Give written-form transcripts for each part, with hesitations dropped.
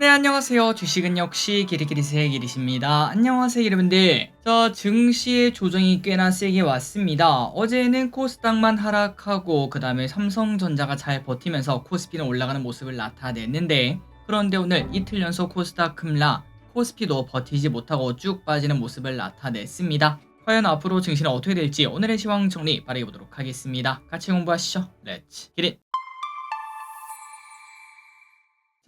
네, 안녕하세요. 주식은 역시 기리기리스의 기리십니다. 안녕하세요, 여러분들. 증시의 조정이 꽤나 세게 왔습니다. 어제는 코스닥만 하락하고 그 다음에 삼성전자가 잘 버티면서 코스피는 올라가는 모습을 나타냈는데, 그런데 오늘 이틀 연속 코스닥 급락, 코스피도 버티지 못하고 쭉 빠지는 모습을 나타냈습니다. 과연 앞으로 증시는 어떻게 될지 오늘의 시황 정리 빠르게 보도록 하겠습니다. 같이 공부하시죠. 렛츠 기릿!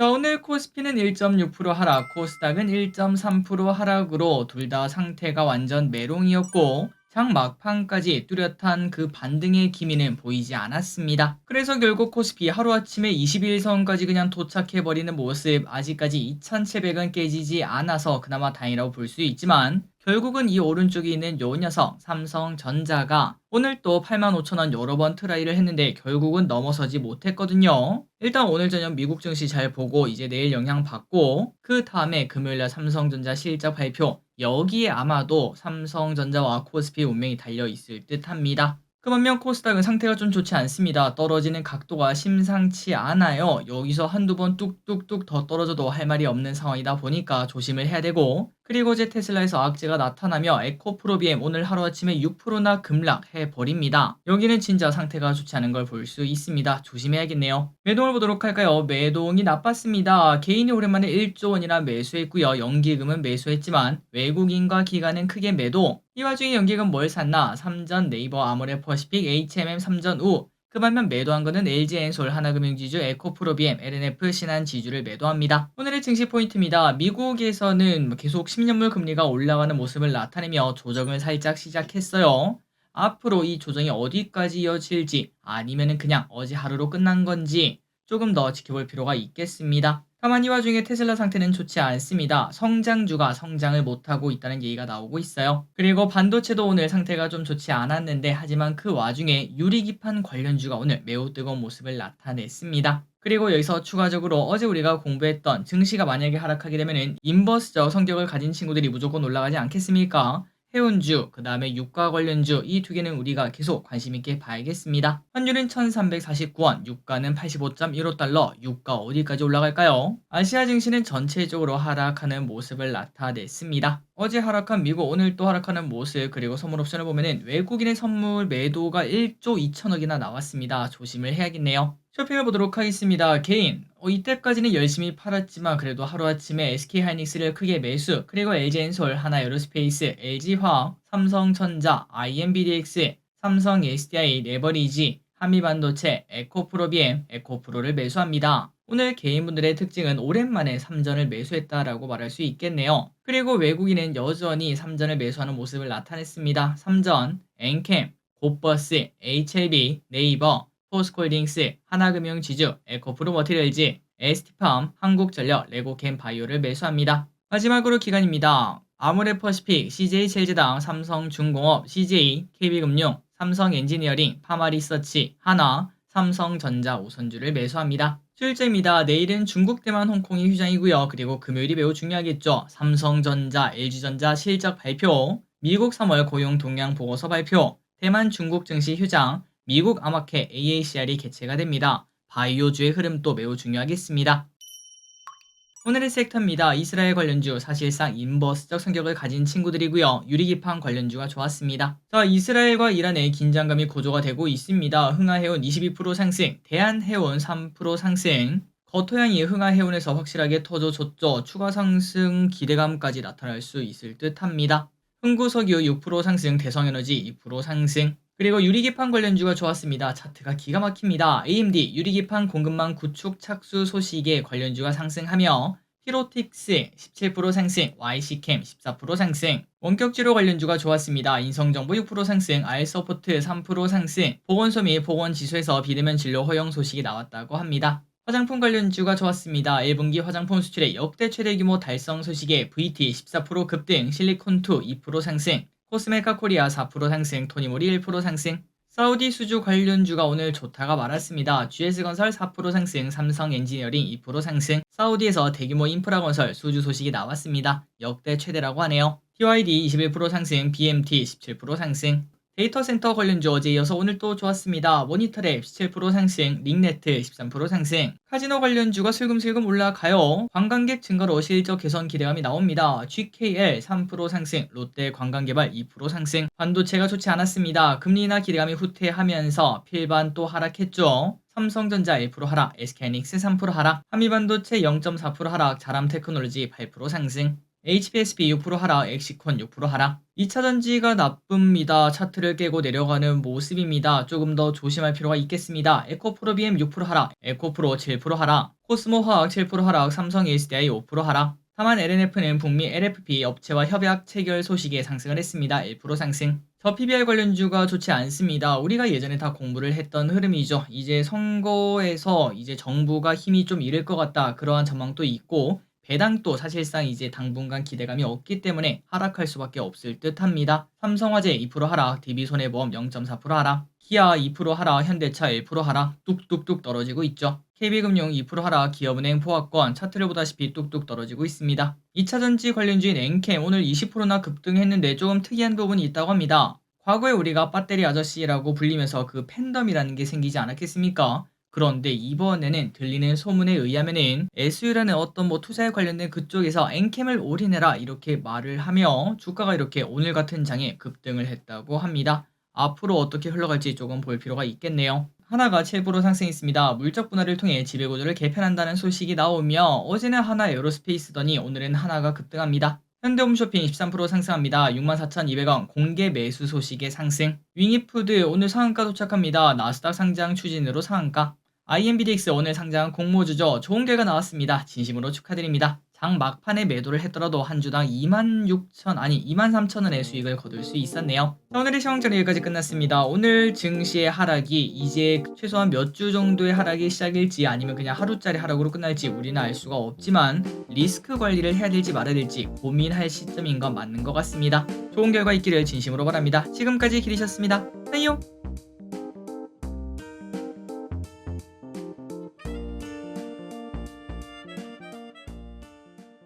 오늘 코스피는 1.6% 하락, 코스닥은 1.3% 하락으로 둘 다 상태가 완전 메롱이었고 장 막판까지 뚜렷한 그 반등의 기미는 보이지 않았습니다. 그래서 결국 코스피 하루아침에 21선까지 그냥 도착해버리는 모습, 아직까지 2700은 깨지지 않아서 그나마 다행이라고 볼 수 있지만 결국은 이 오른쪽에 있는 요 녀석 삼성전자가 오늘 또 85,000원 여러 번 트라이를 했는데 결국은 넘어서지 못했거든요. 일단 오늘 저녁 미국 증시 잘 보고 이제 내일 영향 받고 그 다음에 금요일날 삼성전자 실적 발표, 여기에 아마도 삼성전자와 코스피 운명이 달려 있을 듯 합니다. 그 반면 코스닥은 상태가 좀 좋지 않습니다. 떨어지는 각도가 심상치 않아요. 여기서 한두 번 뚝뚝뚝 더 떨어져도 할 말이 없는 상황이다 보니까 조심을 해야 되고, 그리고 어제 테슬라에서 악재가 나타나며 에코프로비엠 오늘 하루아침에 6%나 급락해버립니다. 여기는 진짜 상태가 좋지 않은 걸 볼 수 있습니다. 조심해야겠네요. 매동을 보도록 할까요? 매동이 나빴습니다. 개인이 오랜만에 1조 원이나 매수했고요. 연기금은 매수했지만 외국인과 기관은 크게 매도. 이 와중에 연기금 뭘 샀나? 삼전, 네이버, 아모레퍼시픽, HMM, 삼전 우. 그 반면 매도한 거는 LG엔솔, 하나금융지주, 에코프로비엠, LNF, 신한지주를 매도합니다. 오늘의 증시 포인트입니다. 미국에서는 계속 10년물 금리가 올라가는 모습을 나타내며 조정을 살짝 시작했어요. 앞으로 이 조정이 어디까지 이어질지 아니면은 그냥 어제 하루로 끝난 건지 조금 더 지켜볼 필요가 있겠습니다. 다만 이 와중에 테슬라 상태는 좋지 않습니다. 성장주가 성장을 못하고 있다는 얘기가 나오고 있어요. 그리고 반도체도 오늘 상태가 좀 좋지 않았는데 하지만 그 와중에 유리기판 관련주가 오늘 매우 뜨거운 모습을 나타냈습니다. 그리고 여기서 추가적으로 어제 우리가 공부했던 증시가 만약에 하락하게 되면은 인버스적 성격을 가진 친구들이 무조건 올라가지 않겠습니까? 해운주, 그 다음에 유가 관련주 이 두 개는 우리가 계속 관심 있게 봐야겠습니다. 환율은 1349원, 유가는 85.15달러, 유가 어디까지 올라갈까요? 아시아 증시는 전체적으로 하락하는 모습을 나타냈습니다. 어제 하락한 미국, 오늘 또 하락하는 모습, 그리고 선물 옵션을 보면은 외국인의 선물 매도가 1조 2천억이나 나왔습니다. 조심을 해야겠네요. 쇼핑을 보도록 하겠습니다. 개인, 이때까지는 열심히 팔았지만 그래도 하루아침에 SK하이닉스를 크게 매수, 그리고 LG엔솔, 하나에어로스페이스, LG화학, 삼성전자, IMBDX, 삼성 SDI, 레버리지, 한미반도체, 에코프로비엠, 에코프로를 매수합니다. 오늘 개인분들의 특징은 오랜만에 삼전을 매수했다라고 말할 수 있겠네요. 그리고 외국인은 여전히 삼전을 매수하는 모습을 나타냈습니다. 삼전, 엔캠, 곱버스, HLB, 네이버, 포스코홀딩스, 하나금융지주, 에코프로 머티리얼즈, ST팜, 한국전력, 레고캠 바이오를 매수합니다. 마지막으로 기관입니다. 아모레퍼시픽, CJ체일제당, 삼성중공업, CJ, KB금융, 삼성엔지니어링, 파마리서치, 하나, 삼성전자 우선주를 매수합니다. 수요일째입니다. 내일은 중국, 대만, 홍콩이 휴장이고요. 그리고 금요일이 매우 중요하겠죠. 삼성전자, LG전자 실적 발표, 미국 3월 고용 동향 보고서 발표, 대만 중국 증시 휴장, 미국 아마케 AACR이 개최가 됩니다. 바이오주의 흐름도 매우 중요하겠습니다. 오늘의 섹터입니다. 이스라엘 관련주, 사실상 인버스적 성격을 가진 친구들이고요. 유리기판 관련주가 좋았습니다. 이스라엘과 이란의 긴장감이 고조가 되고 있습니다. 흥하해운 22% 상승, 대한해운 3% 상승. 겉토양이 흥하해운에서 확실하게 터져줬죠. 추가 상승 기대감까지 나타날 수 있을 듯 합니다. 흥구석유 6% 상승, 대성에너지 2% 상승. 그리고 유리기판 관련주가 좋았습니다. 차트가 기가 막힙니다. AMD 유리기판 공급망 구축 착수 소식에 관련주가 상승하며 히로틱스 17% 상승, YC캠 14% 상승. 원격치료 관련주가 좋았습니다. 인성정보 6% 상승, 알서포트 3% 상승. 보건소 및 보건지수에서 비대면 진료 허용 소식이 나왔다고 합니다. 화장품 관련주가 좋았습니다. 1분기 화장품 수출의 역대 최대 규모 달성 소식에 VT 14% 급등, 실리콘2 2% 상승, 코스메카 코리아 4% 상승, 토니모리 1% 상승. 사우디 수주 관련주가 오늘 좋다가 말았습니다. GS건설 4% 상승, 삼성엔지니어링 2% 상승. 사우디에서 대규모 인프라 건설 수주 소식이 나왔습니다. 역대 최대라고 하네요. TYD 21% 상승, BMT 17% 상승. 데이터 센터 관련주 어제 이어서 오늘 또 좋았습니다. 모니터랩 17% 상승, 링네트 13% 상승, 카지노 관련주가 슬금슬금 올라가요. 관광객 증가로 실적 개선 기대감이 나옵니다. GKL 3% 상승, 롯데 관광개발 2% 상승, 반도체가 좋지 않았습니다. 금리 인하 기대감이 후퇴하면서 필반 또 하락했죠. 삼성전자 1% 하락, SK하이닉스 3% 하락, 한미반도체 0.4% 하락, 자람테크놀로지 8% 상승, HPSB 6% 하락, 엑시콘 6% 하락. 2차전지가 나쁩니다. 차트를 깨고 내려가는 모습입니다. 조금 더 조심할 필요가 있겠습니다. 에코프로비엠 6% 하락, 에코프로 7% 하락, 코스모화학 7% 하락, 삼성 SDI 5% 하락. 다만 LNF는 북미 LFP 업체와 협약 체결 소식에 상승을 했습니다. 1% 상승. 저 PBR 관련주가 좋지 않습니다. 우리가 예전에 다 공부를 했던 흐름이죠. 이제 선거에서 이제 정부가 힘이 좀 잃을 것 같다. 그러한 전망도 있고, 배당도 사실상 이제 당분간 기대감이 없기 때문에 하락할 수밖에 없을 듯 합니다. 삼성화재 2% 하락, DB손해보험 0.4% 하락, 기아 2% 하락, 현대차 1% 하락, 뚝뚝뚝 떨어지고 있죠. KB금융 2% 하락, 기업은행 포화권 차트를 보다시피 뚝뚝 떨어지고 있습니다. 2차전지 관련주인 엔캠 오늘 20%나 급등했는데 조금 특이한 부분이 있다고 합니다. 과거에 우리가 배터리 아저씨라고 불리면서 그 팬덤이라는 게 생기지 않았겠습니까? 그런데 이번에는 들리는 소문에 의하면은 SU라는 어떤 뭐 투자에 관련된 그쪽에서 엔캠을 올인해라 이렇게 말을 하며 주가가 이렇게 오늘 같은 장에 급등을 했다고 합니다. 앞으로 어떻게 흘러갈지 조금 볼 필요가 있겠네요. 하나가 7% 상승했습니다. 물적 분할을 통해 지배구조를 개편한다는 소식이 나오며 어제는 하나 에어로스페이스더니 오늘은 하나가 급등합니다. 현대홈쇼핑 13% 상승합니다. 64,200원 공개 매수 소식의 상승. 윙이푸드 오늘 상한가 도착합니다. 나스닥 상장 추진으로 상한가. IMBDX 오늘 상장 공모주죠. 좋은 결과 나왔습니다. 진심으로 축하드립니다. 장 막판에 매도를 했더라도 한 주당 23,000원의 수익을 거둘 수 있었네요. 자, 오늘의 시황전은 여기까지 끝났습니다. 오늘 증시의 하락이 이제 최소한 몇 주 정도의 하락이 시작일지 아니면 그냥 하루짜리 하락으로 끝날지 우리는 알 수가 없지만 리스크 관리를 해야 될지 말아야 될지 고민할 시점인 건 맞는 것 같습니다. 좋은 결과 있기를 진심으로 바랍니다. 지금까지 기리셨습니다. 안녕!